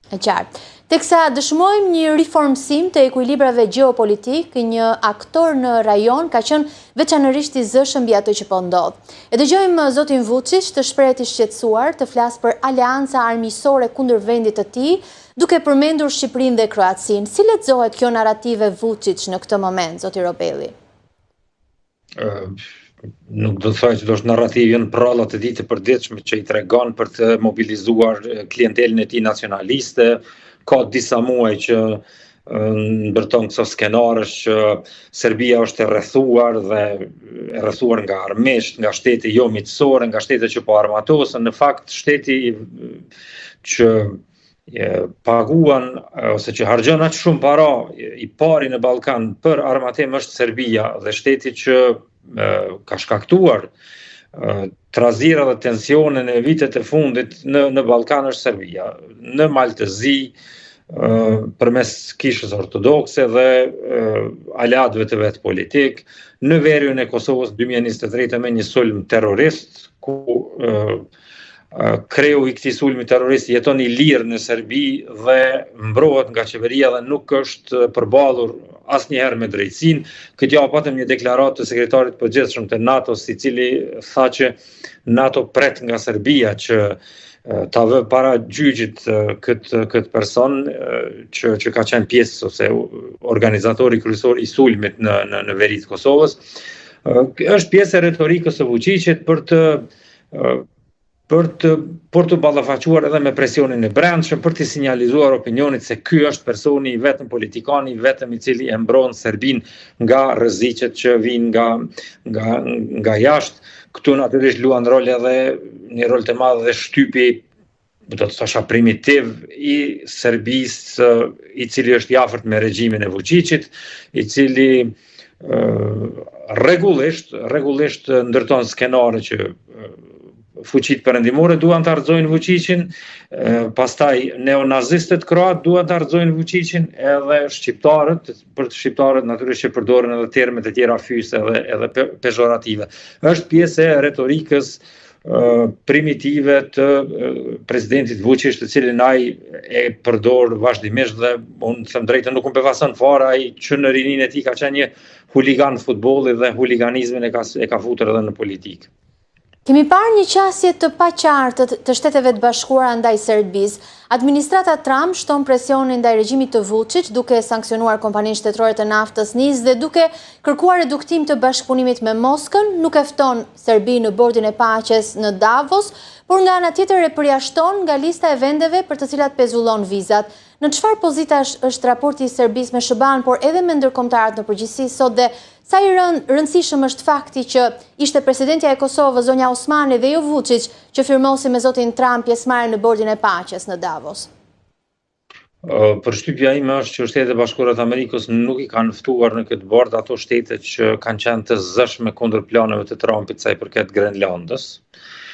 E qartë. Teksa dëshmojmë një riformësim të ekuilibrave gjeopolitik, një aktor në rajon ka qenë veçanërisht i zëshëm mbi ato që po ndodh. E dëgjojmë zotin Vučić të shprehjet i shqetësuar të flas për aleanca armiqësore kundër vendit të tij, duke përmendur Shqipërinë dhe Kroacinë. Si lexohet kjo narrative Vučić në këtë moment, zoti Robelli? Nuk do të thoj që do është narrativën prallat e ditë përditshme që i tregon për të mobilizuar klientelën e tij nacionaliste. Ka disa muaj që ndërton këto skenarësh që Serbia është e rrethuar dhe e rrethuar nga armisht, nga shtete jo miqësore, nga shtete që po armatosen. Në fakt shteti që paguan ose që harxhon aq shumë para i pari në Ballkan për armatim është Serbia dhe shteti që ka shkaktuar trazira dhe tensione në vitet e fundit në Ballkan është Serbia, në Maltëzi, përmes kishës ortodokse dhe aleatëve të vet politik, në veriun e Kosovës 2023 me një sulm terrorist ku kreu i këtij sulmi terrorist jeton i lirë në Serbi dhe mbrohet nga qeveria dhe nuk është përballur asnjëherë me drejtësinë. Këtë javë patëm një deklaratë të sekretarit përgjithshëm të NATO-s, i cili tha që NATO pret nga Serbia që ta vë para gjyqit këtë person që ka qenë pjesë ose organizatori kryesor i sulmit në veri të Kosovës. Është pjesë e retorikës së Vučićit për të ballafaqur edhe me presionin e brendshëm, për të sinjalizuar opinionit se ky është personi vetëm politikani, vetëm i cili e mbron Serbinë nga rreziqet që vijnë nga jashtë. Këtu natyrisht luan rol edhe një rol të madh dhe shtypi, do të thosha primitiv, i Serbisë, i cili është i afërt me regjimin e Vučićit, i cili rregullisht ndërton skenare që fuqitë perëndimore duan të harxojnë Vučićin, pastaj neonazistët kroat duan të harxojnë Vučićin, edhe shqiptarët natyrisht që përdoren edhe termet e tjera fyse edhe pejorative. Është pjesë e retorikës primitive të presidentit Vučić, të cilin ai e përdor vazhdimisht dhe unë them drejtën nuk më befason fare ai që në rininë e tij ka qenë një huligan futbolli dhe huliganizmin e ka futur edhe në politikë. Kemi parë një qasje të paqartë të Shteteve të Bashkuara ndaj Serbisë. Administrata Trump shton presionin ndaj regjimit të Vučić duke sankcionuar kompaninë shtetërore të naftës NIS dhe duke kërkuar reduktim të bashkëpunimit me Moskën, nuk e fton Serbi në bordin e paqes në Davos, por nga ana tjetër e përjashton nga lista e vendeve për të cilat pezullon vizat. Në çfarë pozitash është raporti i Serbisë me SBA-n, por edhe me ndërkombëtarët në përgjithësi sot, dhe sa i rëndësishëm është fakti që ishte presidentja e Kosovës, zonja Osmani, dhe jo Vučić, që firmosi me zotin Trump pjesëmarrje në bordin e paqes në Davos? Përshtypja ime është që Shtetet e Bashkuara të Amerikës nuk i kanë ftuar në këtë bord ato shtete që kanë qenë të zëshme kundër planeve të Trumpit sa i përket Grenlandës.